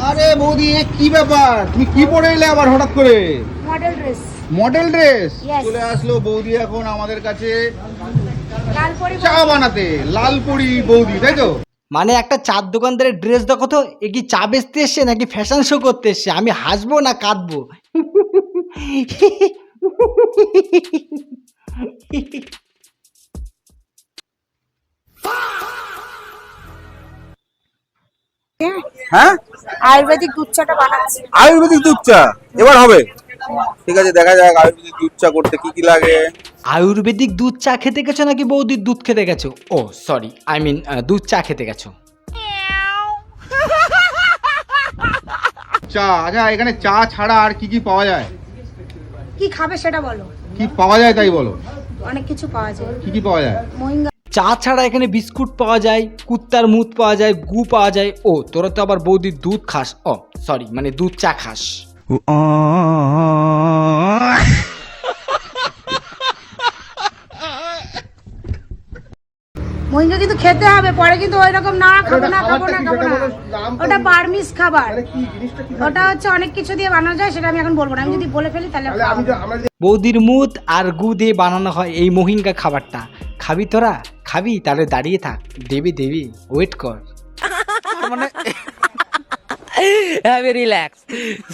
আরে বৌদি এ কি ব্যাপার, তুমি কি পরে এলে আবার হঠাৎ করে? Model dress. Model dress Yes. চলে আসলো বৌদি এখন আমাদের কাছে লালপরি চা বানাতে। লালপুরি বৌদি, তাই তো? মানে একটা চার দোকানদারের ড্রেস দেখো তো, এ কি চা বেচতে এসছে নাকি ফ্যাশন শো করতে এসছে? আমি হাসবো না কাঁদবো? হ্যাঁ, আয়ুর্বেদিক দুধ চাটা বানাচ্ছি। আয়ুর্বেদিক দুধ চা এবার হবে। ঠিক আছে, দেখা যাক আয়ুর্বেদিক দুধ চা করতে কি কি লাগে। আয়ুর্বেদিক দুধ চা খেতে গেছো নাকি বৌদির দুধ খেতে গেছো? ও সরি, আই মিন দুধ চা খেতে গেছো। চা, আচ্ছা এখানে চা ছাড়া আর কি কি পাওয়া যায়? কি খাবে সেটা বলো। কি পাওয়া যায় তাই বলো। অনেক কিছু পাওয়া যায়। কি কি পাওয়া যায়? মোহিঙ্গা। চা ছাড়া এখানে বিস্কুট পাওয়া যায়, কুত্তার মুত পাওয়া যায়, গু পাওয়া যায়। ও তোরা তো আবার বৌদির দুধ খাস, ও সরি মানে দুধ চা খাস। মোহিঙ্গা কিন্তু খেতে হবে, পরে কিন্তু ওই রকম না খাবো না খাবো না খাবো না। ওটা বার্মিস খাবার। ওটা হচ্ছে অনেক কিছু দিয়ে বানানো যায়, সেটা আমি এখন বলবো না। আমি যদি বলে ফেলি তাহলে বৌদির মুত আর গু দিয়ে বানানো হয় এই মোহিঙ্গা খাবারটা। খাবি তোরা? খাবি? তাহলে দাঁড়িয়ে থাক, দেবি দেবি, ওয়েট কর। মানে Have a relax.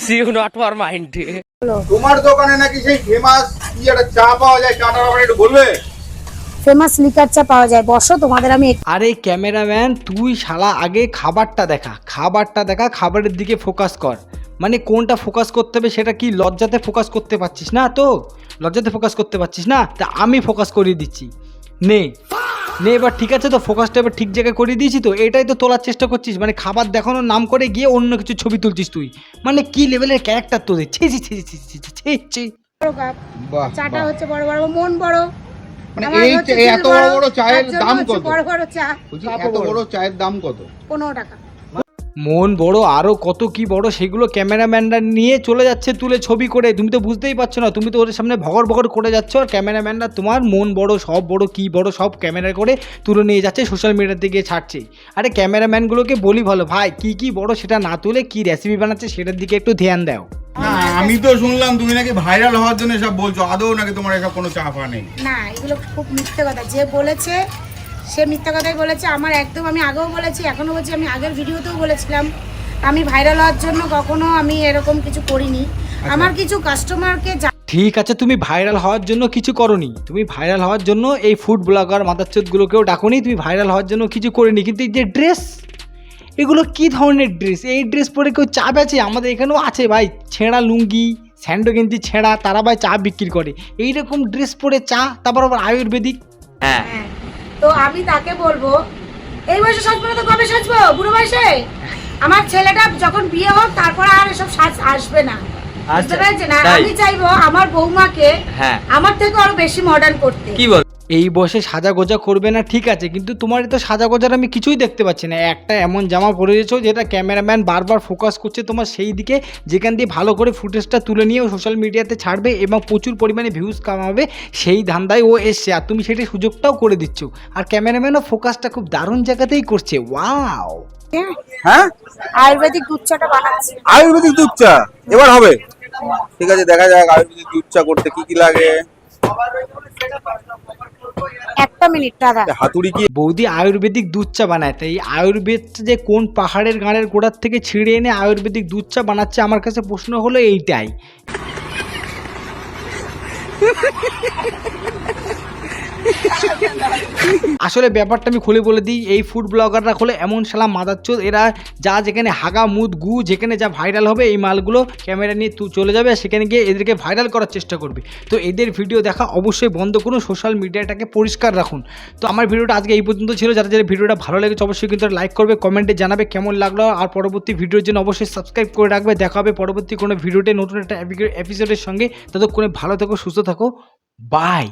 See you not for mind. তোমার দোকানে নাকি সেই ফেমাস কি একটা চা পাওয়া যায়, চাটার ব্যাপারে একটু বলবে? ফেমাস লিকার চা পাওয়া যায়। বসো, তোমাদের আমি আরে ক্যামেরাম্যান, তুই শালা আগে খাবারটা দেখা, খাবারটা দেখা, খাবারের দিকে ফোকাস কর। মানে কোনটা ফোকাস করতে হবে সেটা কি লজ্জাতে ফোকাস করতে পারছিস না তো? লজ্জাতে ফোকাস করতে পারছিস না? তা আমি ফোকাস করিয়ে দিচ্ছি। নে নে এবার ঠিক আছে তো, ফোকাসটা এবার ঠিক জায়গায় করিয়ে দিয়েছি তো। এটাই তো তোলার চেষ্টা করছিস, মানে খাবার দেখানোর নাম করে গিয়ে অন্য কিছু ছবি তুলছিস তুই। মানে কি লেভেলের ক্যারেক্টার তোদের! ছি ছি ছি ছি ছি ছি ছি ছি। বড় কাপ। বাহ, চাটা বাহ। হচ্ছে বড় বড়, মন বড়। মানে আমার এই হচ্ছে এত দিল বড় বড় চায়ের তার জন্য দাম হচ্ছে কত? বড় বড় চা বলছি এত বড় চায়ের দাম কত? 15 টাকা। মন বড়, আরও কত কি বড় সেগুলো ক্যামেরাম্যানরা নিয়ে চলে যাচ্ছে তুলে ছবি করে। তুমি তো বুঝতেই পারছো না, তুমি তো ওদের সামনে ভগর ভগর করে যাচ্ছ, আর ক্যামেরাম্যানরা তোমার মন বড়, সব বড়, কি বড় সব ক্যামেরা করে তুলে নিয়ে যাচ্ছে, সোশ্যাল মিডিয়াতে গিয়ে ছাড়ছে। আরে ক্যামেরাম্যানগুলোকে বলি ভালো ভাই, কি কি বড় সেটা না তুলে কি রেসিপি বানাচ্ছে সেটার দিকে একটু ধ্যান দাও। না, আমি তো শুনলাম তুমি নাকি ভাইরাল হওয়ার জন্য সব বলছো, আদৌ নাকি তোমার এসব কোনো চা ফা নেই? না, এগুলো খুব মিথ্যে কথা। যে বলেছে সে মিথ্যা কথাই বলেছে। আমার একদম, আমি আগেও বলেছি, এখনও বলছি, আমি আগের ভিডিওতেও বলেছিলাম আমি ভাইরাল হওয়ার জন্য কখনো আমি এরকম কিছু করিনি। আমার কিছু কাস্টমারকে ঠিক আছে, তুমি ভাইরাল হওয়ার জন্য কিছু করনি, তুমি ভাইরাল হওয়ার জন্য এই ফুড ব্লগার মাদারচোদগুলোকেও ডাকোনি, তুমি ভাইরাল হওয়ার জন্য কিছু করিনি। কিন্তু এই যে ড্রেস, এগুলো কি ধরনের ড্রেস? এই ড্রেস পরে কেউ চা বেচে? আমাদের এখানেও আছে ভাই, ছেঁড়া লুঙ্গি, স্যান্ডো গেঞ্জি ছেঁড়া, তারা ভাই চা বিক্রি করে। এইরকম ড্রেস পরে চা, তারপর আবার আয়ুর্বেদিক। হ্যাঁ, তো আমি তাকে বলবো এই বয়সে সাজবো না তো কবে সাজবো? বুড়ো বয়সে? আমার ছেলেটা যখন বিয়ে হোক তারপর আর এসব সাজ আসবে না। বুঝতে পেরেছেন? আর আমি চাইবো আমার বৌমাকে আমার থেকে আরো বেশি মডার্ন করতে। কি বল? এই বয়সে সাজা গোজা করবে না ঠিক আছে, কিন্তু তোমার তো সাজা গোজার আমি কিছুই দেখতে পাচ্ছি না। একটা এমন জামা পরে দিয়েছো যেটা ক্যামেরাম্যান বারবার ফোকাস করছে তোমার সেই দিকে, যেখান দিয়ে ভালো করে ফুটেজটা তুলে নিয়ে সোশ্যাল মিডিয়াতে ছাড়বে এবং প্রচুর পরিমাণে ভিউজ কামাবে, সেই ধান্দায় ও এসছে। আর তুমি সেটা সুযোগটাও করে দিচ্ছ, আর ক্যামেরাম্যানও ফোকাসটা খুব দারুণ জায়গাতেই করছে। ওয়াও! হ্যাঁ, আয়ুর্বেদিক দুধ চাটা বানাচ্ছি। আয়ুর্বেদিক দুধ চা এবার হবে। ঠিক আছে, দেখা যাক আয়ুর্বেদিক দুধ চা করতে কি কি লাগে। একটা মিনিট দাদা। হাতুড়ি কি? বৌদি আয়ুর্বেদিক দুধ চা বানায়, তাই আয়ুর্বেদটা যে কোন পাহাড়ের গাঁড়ের গোড়ার থেকে ছিঁড়ে এনে আয়ুর্বেদিক দুধ চা বানাচ্ছে, আমার কাছে প্রশ্ন হলো এইটাই। আসলে ব্যাপারটা আমি খুলে বলে দিই, এই ফুড ব্লগাররা হলো এমন শালা মাদারচোদ, এরা যা যেখানে হাগা মুদ গু যেখানে যা ভাইরাল হবে এই মালগুলো ক্যামেরা নিয়ে চলে যাবে, সেখানে গিয়ে এদেরকে ভাইরাল করার চেষ্টা করবে। তো এদের ভিডিও দেখা অবশ্যই বন্ধ করুন, সোশ্যাল মিডিয়াটাকে পরিষ্কার রাখুন। তো আমার ভিডিওটা আজকে এই পর্যন্ত ছিল। যারা যারা ভিডিওটা ভালো লেগেছে অবশ্যই কিন্তু লাইক করবে, কমেন্টে জানাবে কেমন লাগলো, আর পরবর্তী ভিডিওর জন্য অবশ্যই সাবস্ক্রাইব করে রাখবে। দেখা হবে পরবর্তী কোনো ভিডিওতে নতুন একটা এপিসোডের সঙ্গে। ততক্ষণে ভালো থাকো, সুস্থ থাকো, বাই।